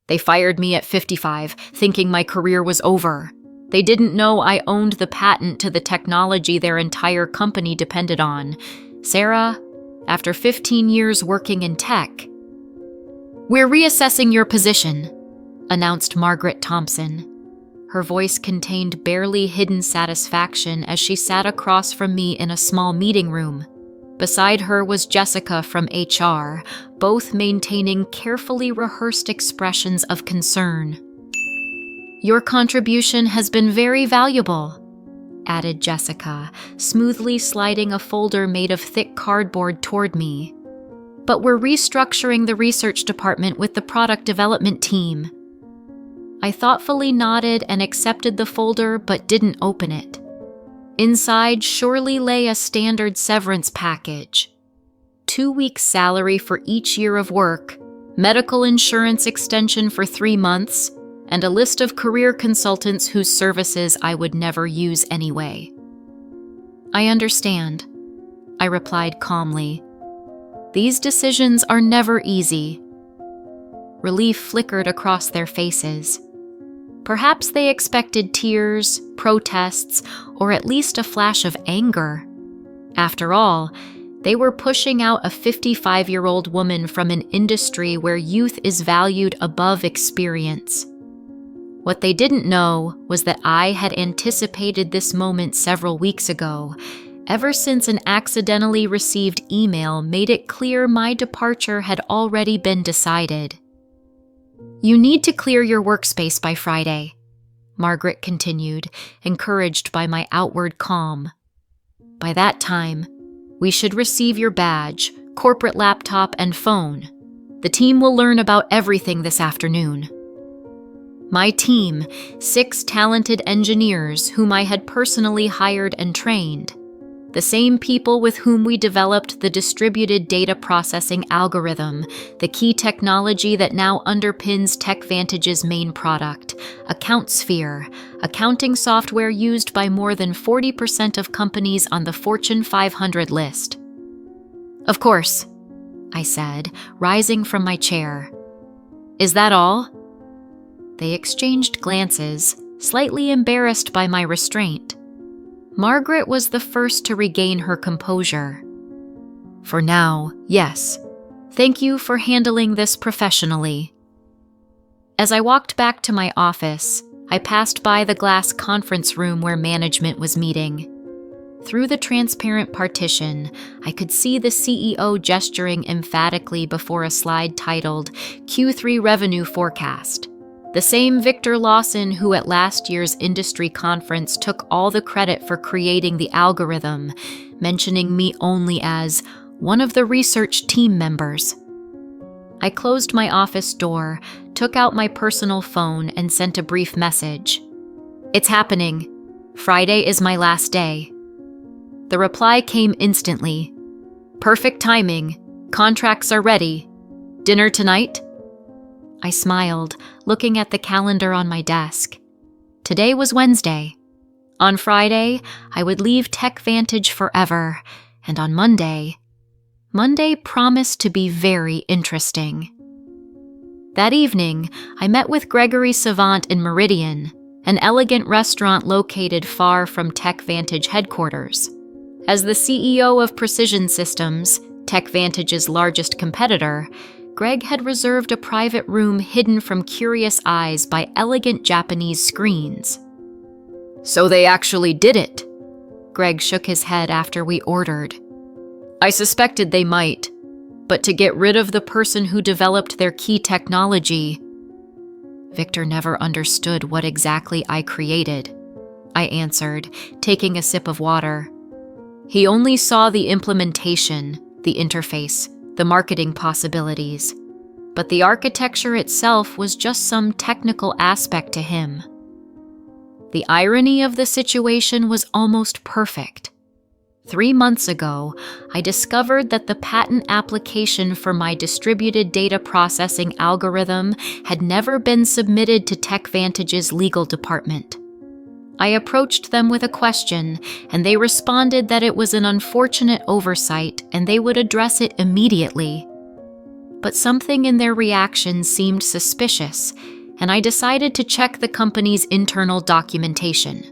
They fired me at 55, thinking my career was over. They didn't know I owned the patent to the technology their entire company depended on. Sarah, after 15 years working in tech, "We're reassessing your position," announced Margaret Thompson. Her voice contained barely hidden satisfaction as she sat across from me in a small meeting room. Beside her was Jessica from HR, both maintaining carefully rehearsed expressions of concern. "Your contribution has been very valuable," added Jessica, smoothly sliding a folder made of thick cardboard toward me. "But we're restructuring the research department with the product development team." I thoughtfully nodded and accepted the folder but didn't open it. Inside surely lay a standard severance package. 2 weeks' salary for each year of work, medical insurance extension for 3 months, and a list of career consultants whose services I would never use anyway. "I understand," I replied calmly. "These decisions are never easy." Relief flickered across their faces. Perhaps they expected tears, protests, or at least a flash of anger. After all, they were pushing out a 55-year-old woman from an industry where youth is valued above experience. What they didn't know was that I had anticipated this moment several weeks ago, ever since an accidentally received email made it clear my departure had already been decided. "You need to clear your workspace by Friday," Margaret continued, encouraged by my outward calm. "By that time, we should receive your badge, corporate laptop, and phone. The team will learn about everything this afternoon." My team, 6 talented engineers whom I had personally hired and trained, the same people with whom we developed the distributed data processing algorithm, the key technology that now underpins TechVantage's main product, AccountSphere, accounting software used by more than 40% of companies on the Fortune 500 list. "Of course," I said, rising from my chair. "Is that all?" They exchanged glances, slightly embarrassed by my restraint. Margaret was the first to regain her composure. "For now, yes. Thank you for handling this professionally." As I walked back to my office, I passed by the glass conference room where management was meeting. Through the transparent partition, I could see the CEO gesturing emphatically before a slide titled Q3 Revenue Forecast. The same Victor Lawson who at last year's industry conference took all the credit for creating the algorithm, mentioning me only as one of the research team members. I closed my office door, took out my personal phone, and sent a brief message. "It's happening. Friday is my last day." The reply came instantly. "Perfect timing. Contracts are ready. Dinner tonight?" I smiled, looking at the calendar on my desk. Today was Wednesday. On Friday, I would leave TechVantage forever, and on Monday promised to be very interesting. That evening, I met with Gregory Savant in Meridian, an elegant restaurant located far from TechVantage headquarters. As the CEO of Precision Systems, TechVantage's largest competitor, Greg had reserved a private room hidden from curious eyes by elegant Japanese screens. "So they actually did it," Greg shook his head after we ordered. "I suspected they might, but to get rid of the person who developed their key technology..." Victor never understood what exactly I created, I answered, taking a sip of water. He only saw the implementation, the interface, the marketing possibilities, but the architecture itself was just some technical aspect to him. The irony of the situation was almost perfect. 3 months ago, I discovered that the patent application for my distributed data processing algorithm had never been submitted to TechVantage's legal department. I approached them with a question, and they responded that it was an unfortunate oversight and they would address it immediately. but something in their reactions seemed suspicious, and I decided to check the company's internal documentation.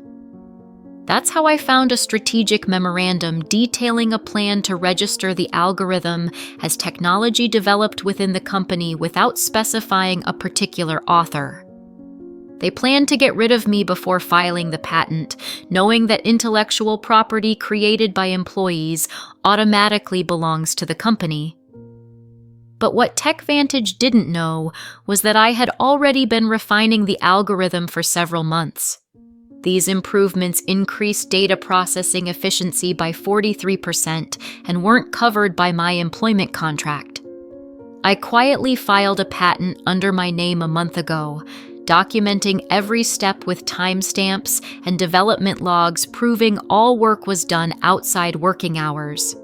That's how I found a strategic memorandum detailing a plan to register the algorithm as technology developed within the company without specifying a particular author. They planned to get rid of me before filing the patent, knowing that intellectual property created by employees automatically belongs to the company. But what TechVantage didn't know was that I had already been refining the algorithm for several months. These improvements increased data processing efficiency by 43% and weren't covered by my employment contract. I quietly filed a patent under my name a month ago, documenting every step with timestamps and development logs proving all work was done outside working hours.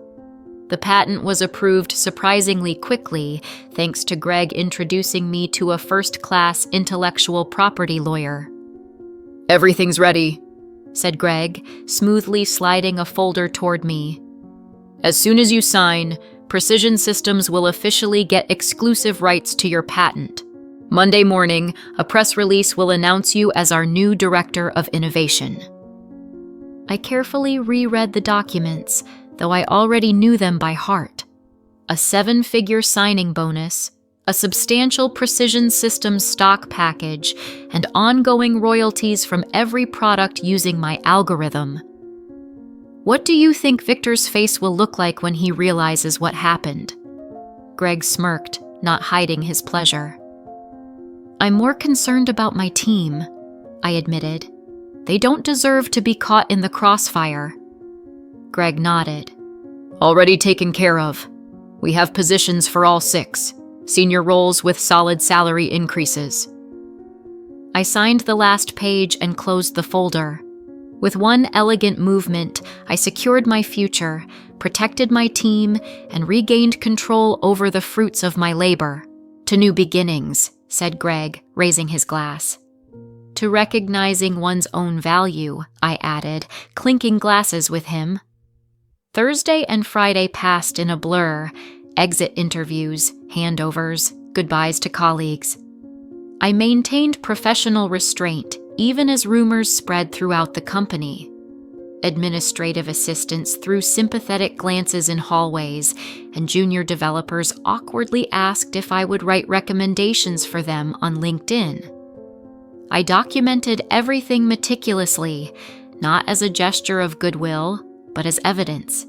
The patent was approved surprisingly quickly, thanks to Greg introducing me to a first-class intellectual property lawyer. "Everything's ready," said Greg, smoothly sliding a folder toward me. "As soon as you sign, Precision Systems will officially get exclusive rights to your patent. Monday morning, a press release will announce you as our new Director of Innovation." I carefully reread the documents, though I already knew them by heart. A 7-figure signing bonus, a substantial Precision Systems stock package, and ongoing royalties from every product using my algorithm. What do you think Victor's face will look like when he realizes what happened? Greg smirked, not hiding his pleasure. I'm more concerned about my team, I admitted. They don't deserve to be caught in the crossfire. Greg nodded. "Already taken care of. We have positions for all 6. Senior roles with solid salary increases." I signed the last page and closed the folder. With one elegant movement, I secured my future, protected my team, and regained control over the fruits of my labor. "To new beginnings," said Greg, raising his glass. "To recognizing one's own value," I added, clinking glasses with him. Thursday and Friday passed in a blur. Exit interviews, handovers, goodbyes to colleagues. I maintained professional restraint, even as rumors spread throughout the company. Administrative assistants threw sympathetic glances in hallways, and junior developers awkwardly asked if I would write recommendations for them on LinkedIn. I documented everything meticulously, not as a gesture of goodwill, but as evidence.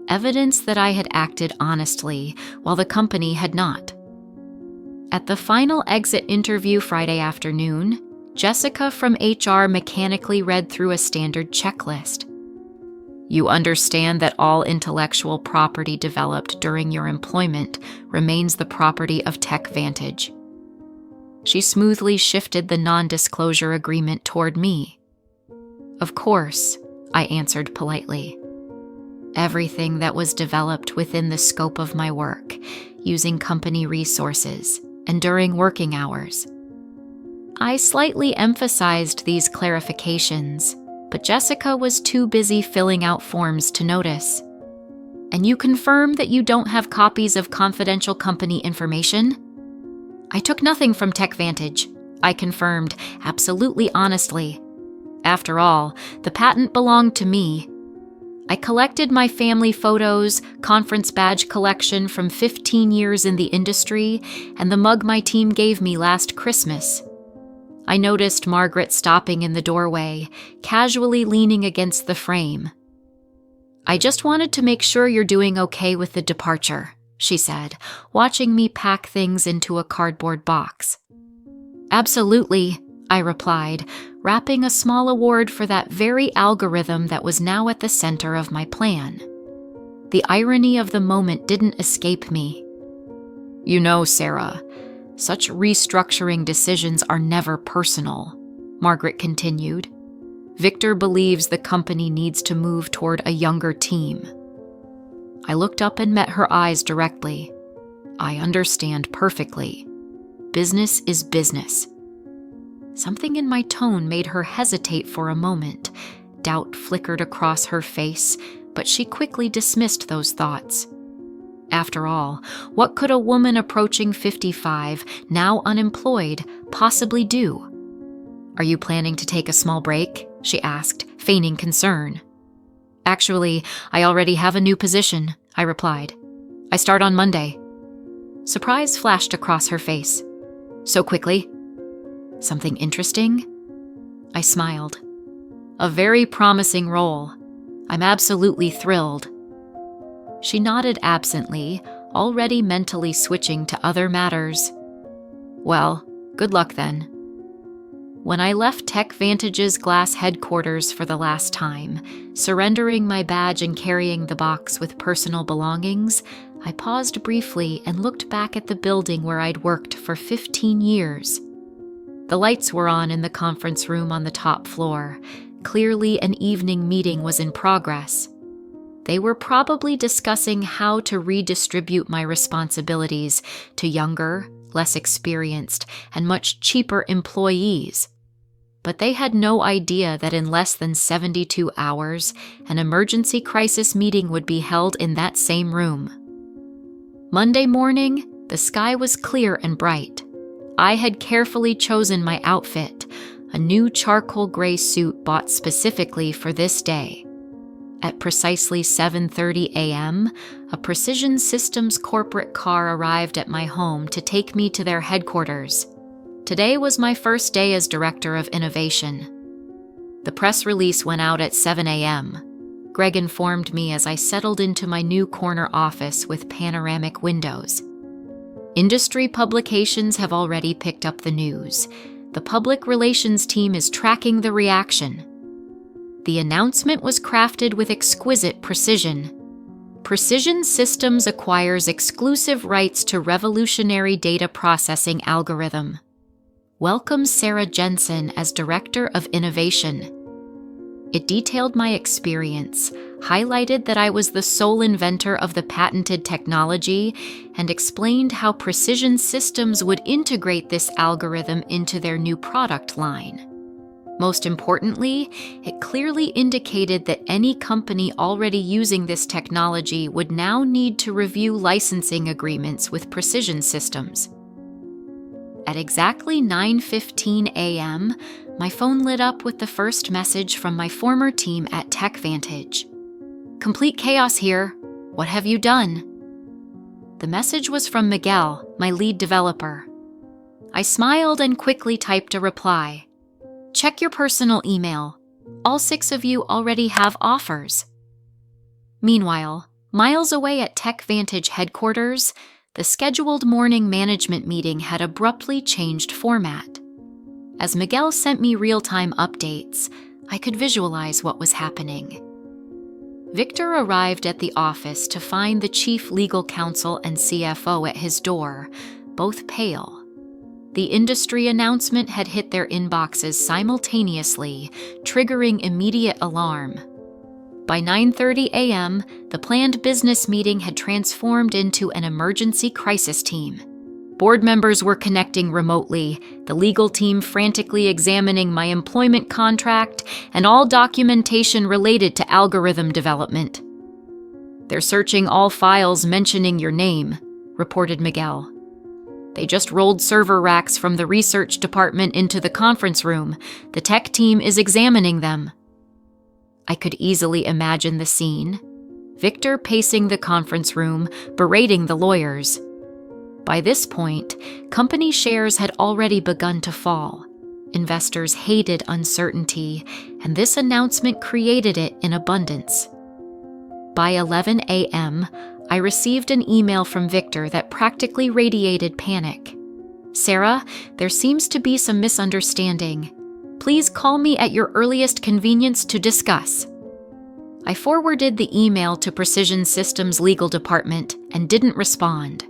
Evidence that I had acted honestly, while the company had not. At the final exit interview Friday afternoon, Jessica from HR mechanically read through a standard checklist. "You understand that all intellectual property developed during your employment remains the property of TechVantage." She smoothly shifted the non-disclosure agreement toward me. "Of course," I answered politely. "Everything that was developed within the scope of my work, using company resources, and during working hours." I slightly emphasized these clarifications, but Jessica was too busy filling out forms to notice. "And you confirm that you don't have copies of confidential company information?" "I took nothing from TechVantage," I confirmed, absolutely honestly. After all, the patent belonged to me. I collected my family photos, conference badge collection from 15 years in the industry, and the mug my team gave me last Christmas. I noticed Margaret stopping in the doorway, casually leaning against the frame. "I just wanted to make sure you're doing okay with the departure," she said, watching me pack things into a cardboard box. "Absolutely," I replied, wrapping a small award for that very algorithm that was now at the center of my plan. The irony of the moment didn't escape me. "You know, Sarah, such restructuring decisions are never personal," Margaret continued. "Victor believes the company needs to move toward a younger team." I looked up and met her eyes directly. "I understand perfectly. Business is business." Something in my tone made her hesitate for a moment. Doubt flickered across her face, but she quickly dismissed those thoughts. After all, what could a woman approaching 55, now unemployed, possibly do? "Are you planning to take a small break?" she asked, feigning concern. "Actually, I already have a new position," I replied. "I start on Monday." Surprise flashed across her face. "So quickly?" "Something interesting?" I smiled. "A very promising role. I'm absolutely thrilled." She nodded absently, already mentally switching to other matters. "Well, good luck then." When I left TechVantage's glass headquarters for the last time, surrendering my badge and carrying the box with personal belongings, I paused briefly and looked back at the building where I'd worked for 15 years. The lights were on in the conference room on the top floor. Clearly, an evening meeting was in progress. They were probably discussing how to redistribute my responsibilities to younger, less experienced, and much cheaper employees. But they had no idea that in less than 72 hours, an emergency crisis meeting would be held in that same room. Monday morning, the sky was clear and bright. I had carefully chosen my outfit, a new charcoal gray suit bought specifically for this day. At precisely 7:30 a.m., a Precision Systems corporate car arrived at my home to take me to their headquarters. Today was my first day as Director of Innovation. The press release went out at 7 a.m. Greg informed me as I settled into my new corner office with panoramic windows. Industry publications have already picked up the news. The public relations team is tracking the reaction. The announcement was crafted with exquisite precision. Precision Systems acquires exclusive rights to revolutionary data processing algorithm. Welcome Sarah Jensen as Director of Innovation. It detailed my experience, highlighted that I was the sole inventor of the patented technology, and explained how Precision Systems would integrate this algorithm into their new product line. Most importantly, it clearly indicated that any company already using this technology would now need to review licensing agreements with Precision Systems. At exactly 9:15 a.m., my phone lit up with the first message from my former team at TechVantage. "Complete chaos here. What have you done?" The message was from Miguel, my lead developer. I smiled and quickly typed a reply. "Check your personal email. All 6 of you already have offers." Meanwhile, miles away at TechVantage headquarters, the scheduled morning management meeting had abruptly changed format. As Miguel sent me real-time updates, I could visualize what was happening. Victor arrived at the office to find the chief legal counsel and CFO at his door, both pale. The industry announcement had hit their inboxes simultaneously, triggering immediate alarm. By 9:30 a.m., the planned business meeting had transformed into an emergency crisis team. Board members were connecting remotely, the legal team frantically examining my employment contract and all documentation related to algorithm development. "They're searching all files mentioning your name," reported Miguel. "They just rolled server racks from the research department into the conference room. The tech team is examining them." I could easily imagine the scene. Victor pacing the conference room, berating the lawyers. By this point, company shares had already begun to fall. Investors hated uncertainty, and this announcement created it in abundance. By 11 a.m., I received an email from Victor that practically radiated panic. "Sarah, there seems to be some misunderstanding. Please call me at your earliest convenience to discuss." I forwarded the email to Precision Systems' legal department and didn't respond.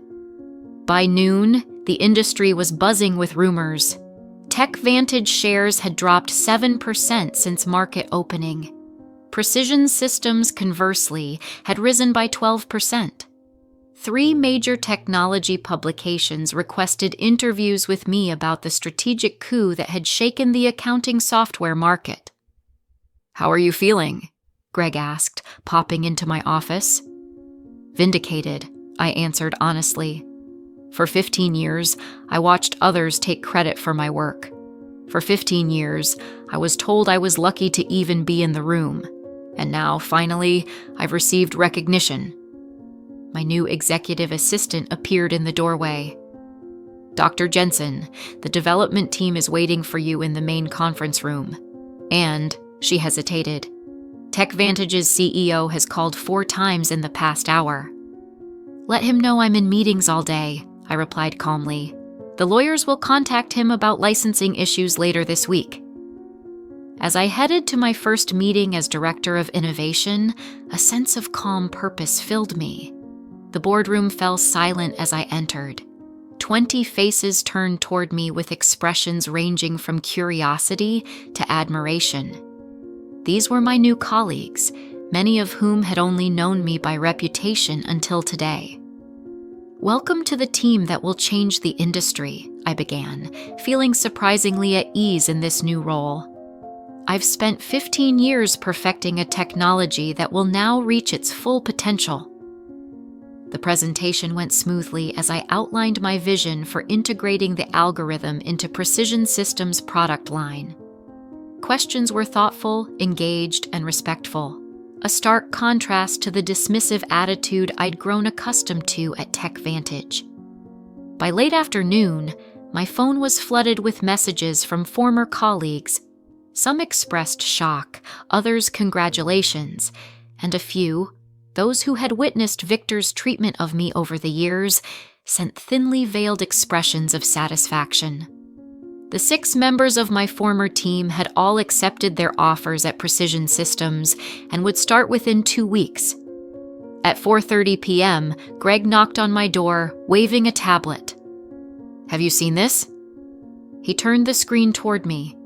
By noon, the industry was buzzing with rumors. TechVantage shares had dropped 7% since market opening. Precision Systems, conversely, had risen by 12%. 3 major technology publications requested interviews with me about the strategic coup that had shaken the accounting software market. "How are you feeling?" Greg asked, popping into my office. "Vindicated," I answered honestly. For 15 years, I watched others take credit for my work. For 15 years, I was told I was lucky to even be in the room. And now, finally, I've received recognition. My new executive assistant appeared in the doorway. Dr. Jensen, the development team is waiting for you in the main conference room. And, she hesitated, TechVantage's CEO has called 4 times in the past hour. Let him know I'm in meetings all day, I replied calmly. The lawyers will contact him about licensing issues later this week. As I headed to my first meeting as Director of Innovation, a sense of calm purpose filled me. The boardroom fell silent as I entered. 20 faces turned toward me with expressions ranging from curiosity to admiration. These were my new colleagues, many of whom had only known me by reputation until today. Welcome to the team that will change the industry, I began, feeling surprisingly at ease in this new role. I've spent 15 years perfecting a technology that will now reach its full potential. The presentation went smoothly as I outlined my vision for integrating the algorithm into Precision Systems' product line. Questions were thoughtful, engaged, and respectful, a stark contrast to the dismissive attitude I'd grown accustomed to at TechVantage. By late afternoon, my phone was flooded with messages from former colleagues. Some expressed shock, others congratulations, and a few, those who had witnessed Victor's treatment of me over the years, sent thinly veiled expressions of satisfaction. The 6 members of my former team had all accepted their offers at Precision Systems and would start within 2 weeks. At 4:30 p.m., Greg knocked on my door, waving a tablet. Have you seen this? He turned the screen toward me.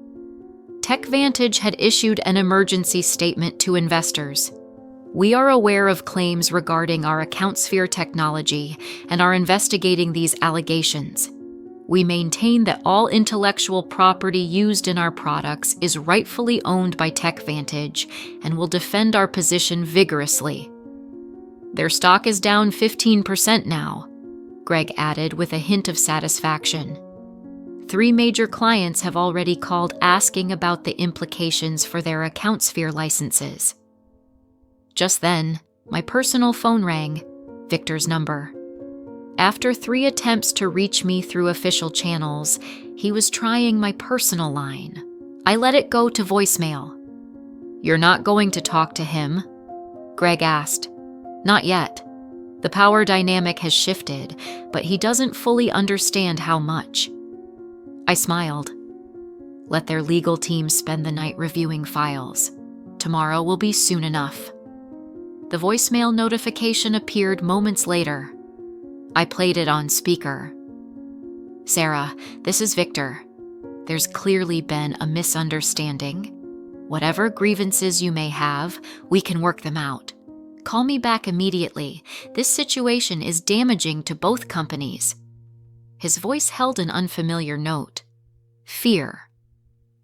TechVantage had issued an emergency statement to investors. We are aware of claims regarding our AccountSphere technology and are investigating these allegations. We maintain that all intellectual property used in our products is rightfully owned by TechVantage and will defend our position vigorously. Their stock is down 15% now, Greg added with a hint of satisfaction. 3 major clients have already called asking about the implications for their AccountSphere licenses. Just then, my personal phone rang, Victor's number. After 3 attempts to reach me through official channels, he was trying my personal line. I let it go to voicemail. You're not going to talk to him? Greg asked. Not yet. The power dynamic has shifted, but he doesn't fully understand how much. I smiled. Let their legal team spend the night reviewing files. Tomorrow will be soon enough. The voicemail notification appeared moments later. I played it on speaker. Sarah, this is Victor. There's clearly been a misunderstanding. Whatever grievances you may have, we can work them out. Call me back immediately. This situation is damaging to both companies. His voice held an unfamiliar note. Fear.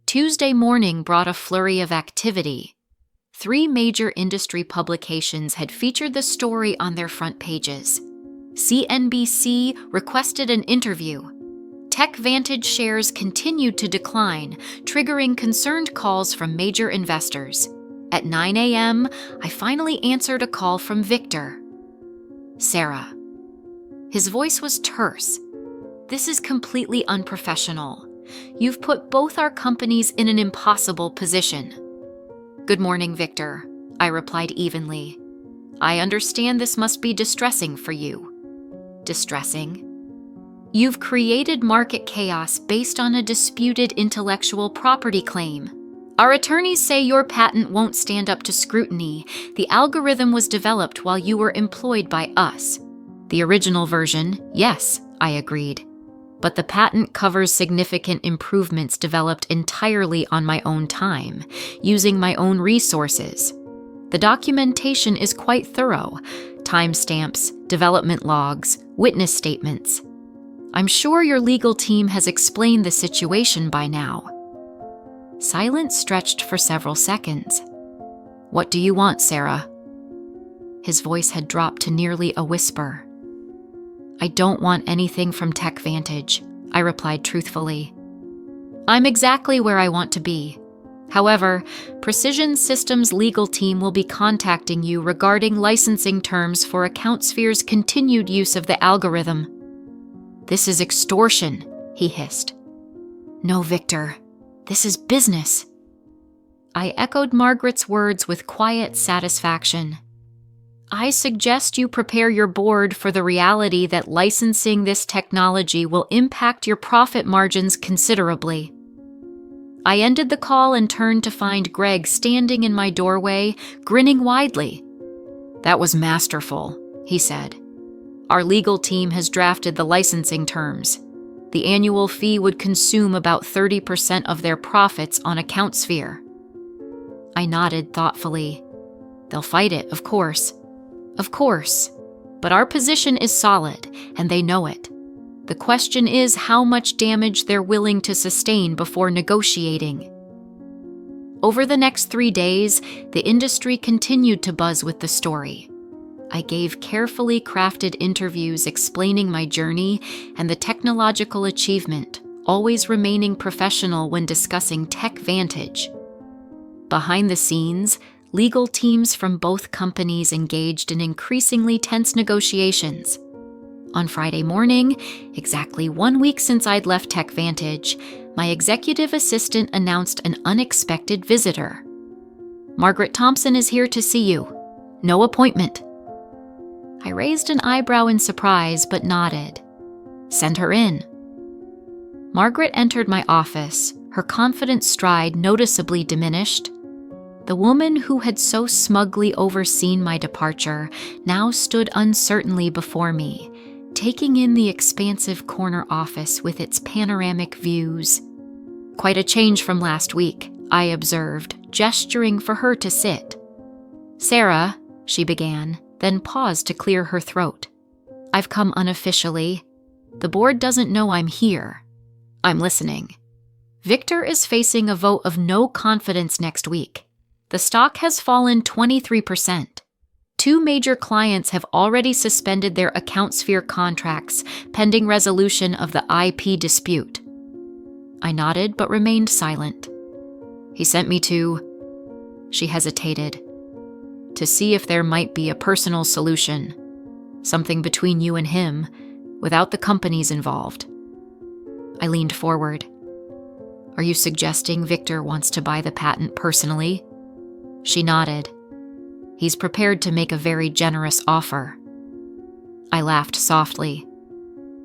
Tuesday morning brought a flurry of activity. 3 major industry publications had featured the story on their front pages. CNBC requested an interview. TechVantage shares continued to decline, triggering concerned calls from major investors. At 9 a.m., I finally answered a call from Victor. Sarah. His voice was terse. This is completely unprofessional. You've put both our companies in an impossible position. Good morning, Victor, I replied evenly. I understand this must be distressing for you. Distressing? You've created market chaos based on a disputed intellectual property claim. Our attorneys say your patent won't stand up to scrutiny. The algorithm was developed while you were employed by us. The original version, yes, I agreed. But the patent covers significant improvements developed entirely on my own time, using my own resources. The documentation is quite thorough. Timestamps, development logs, witness statements. I'm sure your legal team has explained the situation by now. Silence stretched for several seconds. What do you want, Sarah? His voice had dropped to nearly a whisper. I don't want anything from TechVantage, I replied truthfully. I'm exactly where I want to be. However, Precision Systems' legal team will be contacting you regarding licensing terms for AccountSphere's continued use of the algorithm. This is extortion, he hissed. No, Victor. This is business. I echoed Margaret's words with quiet satisfaction. I suggest you prepare your board for the reality that licensing this technology will impact your profit margins considerably. I ended the call and turned to find Greg standing in my doorway, grinning widely. That was masterful, he said. Our legal team has drafted the licensing terms. The annual fee would consume about 30% of their profits on AccountSphere. I nodded thoughtfully. They'll fight it, of course. Of course. But our position is solid, and they know it. The question is how much damage they're willing to sustain before negotiating. Over the next 3 days, the industry continued to buzz with the story. I gave carefully crafted interviews explaining my journey and the technological achievement, always remaining professional when discussing TechVantage. Behind the scenes, legal teams from both companies engaged in increasingly tense negotiations. On Friday morning, exactly 1 week since I'd left TechVantage, my executive assistant announced an unexpected visitor. Margaret Thompson is here to see you. No appointment. I raised an eyebrow in surprise, but nodded. Send her in. Margaret entered my office, her confident stride noticeably diminished. The woman who had so smugly overseen my departure now stood uncertainly before me, taking in the expansive corner office with its panoramic views. Quite a change from last week, I observed, gesturing for her to sit. Sarah, she began, then paused to clear her throat. I've come unofficially. The board doesn't know I'm here. I'm listening. Victor is facing a vote of no confidence next week. The stock has fallen 23%. 2 major clients have already suspended their AccountSphere contracts pending resolution of the IP dispute. I nodded but remained silent. He sent me to... She hesitated. To see if there might be a personal solution. Something between you and him, without the companies involved. I leaned forward. Are you suggesting Victor wants to buy the patent personally? She nodded. He's prepared to make a very generous offer. I laughed softly.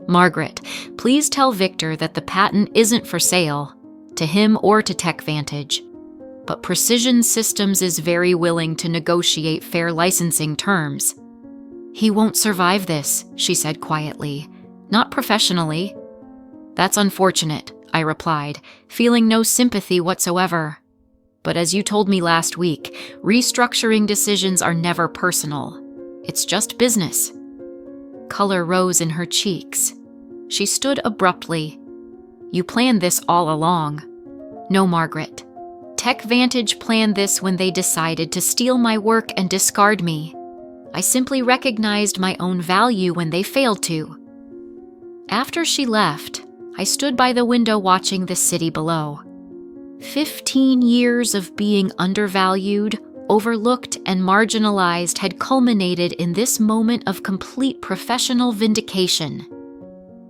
Margaret, please tell Victor that the patent isn't for sale, to him or to TechVantage. But Precision Systems is very willing to negotiate fair licensing terms. He won't survive this, she said quietly. Not professionally. That's unfortunate, I replied, feeling no sympathy whatsoever. But as you told me last week, restructuring decisions are never personal. It's just business. Color rose in her cheeks. She stood abruptly. You planned this all along. No, Margaret. TechVantage planned this when they decided to steal my work and discard me. I simply recognized my own value when they failed to. After she left, I stood by the window watching the city below. 15 years of being undervalued, overlooked, and marginalized had culminated in this moment of complete professional vindication.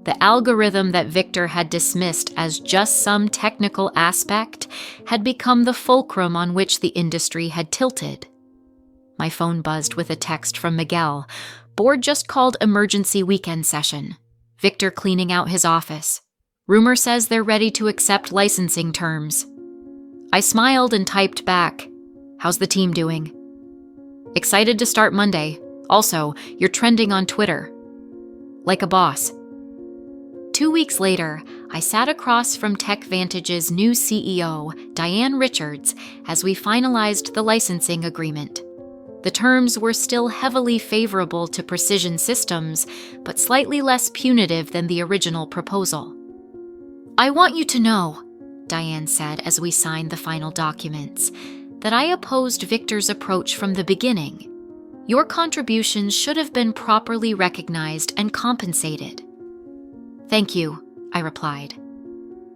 The algorithm that Victor had dismissed as just some technical aspect had become the fulcrum on which the industry had tilted. My phone buzzed with a text from Miguel. Board just called emergency weekend session. Victor cleaning out his office. Rumor says they're ready to accept licensing terms. I smiled and typed back, how's the team doing? Excited to start Monday. Also, you're trending on Twitter. Like a boss. 2 weeks later, I sat across from TechVantage's new CEO, Diane Richards, as we finalized the licensing agreement. The terms were still heavily favorable to Precision Systems, but slightly less punitive than the original proposal. I want you to know, Diane said as we signed the final documents, that I opposed Victor's approach from the beginning. Your contributions should have been properly recognized and compensated." "Thank you," I replied,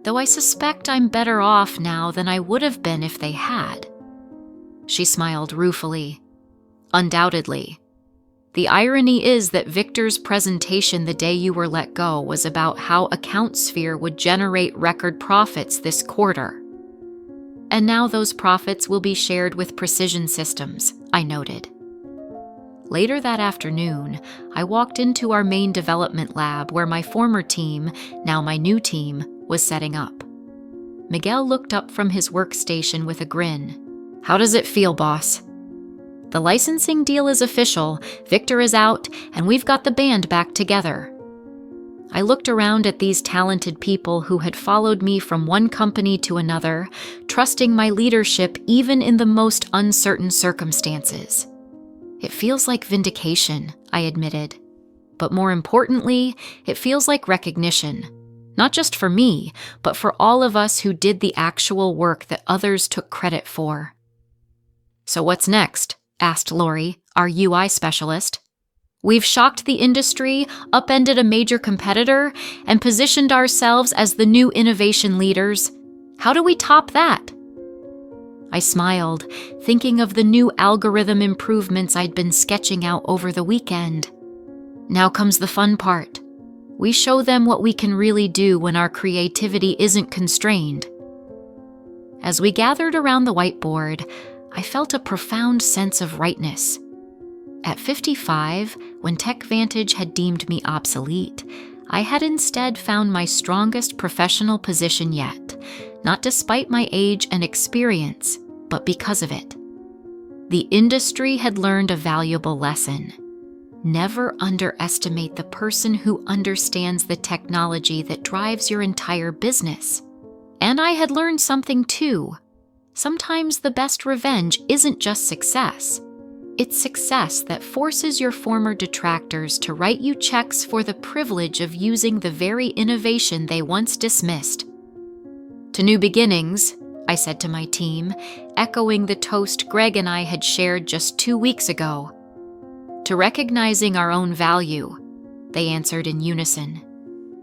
"though I suspect I'm better off now than I would have been if they had." She smiled ruefully. "Undoubtedly. The irony is that Victor's presentation the day you were let go was about how AccountSphere would generate record profits this quarter. And now those profits will be shared with Precision Systems," I noted. Later that afternoon, I walked into our main development lab where my former team, now my new team, was setting up. Miguel looked up from his workstation with a grin. "How does it feel, boss?" "The licensing deal is official, Victor is out, and we've got the band back together." I looked around at these talented people who had followed me from one company to another, trusting my leadership even in the most uncertain circumstances. "It feels like vindication," I admitted. "But more importantly, it feels like recognition. Not just for me, but for all of us who did the actual work that others took credit for." "So what's next?" asked Lori, our UI specialist. "We've shocked the industry, upended a major competitor, and positioned ourselves as the new innovation leaders. How do we top that?" I smiled, thinking of the new algorithm improvements I'd been sketching out over the weekend. Now comes the fun part. We show them what we can really do when our creativity isn't constrained. As we gathered around the whiteboard, I felt a profound sense of rightness. At 55, when TechVantage had deemed me obsolete, I had instead found my strongest professional position yet, not despite my age and experience, but because of it. The industry had learned a valuable lesson. Never underestimate the person who understands the technology that drives your entire business. And I had learned something too. Sometimes the best revenge isn't just success. It's success that forces your former detractors to write you checks for the privilege of using the very innovation they once dismissed. "To new beginnings," I said to my team, echoing the toast Greg and I had shared just 2 weeks ago. "To recognizing our own value," they answered in unison.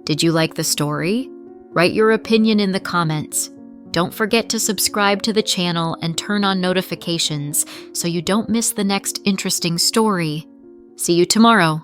Did you like the story? Write your opinion in the comments. Don't forget to subscribe to the channel and turn on notifications so you don't miss the next interesting story. See you tomorrow.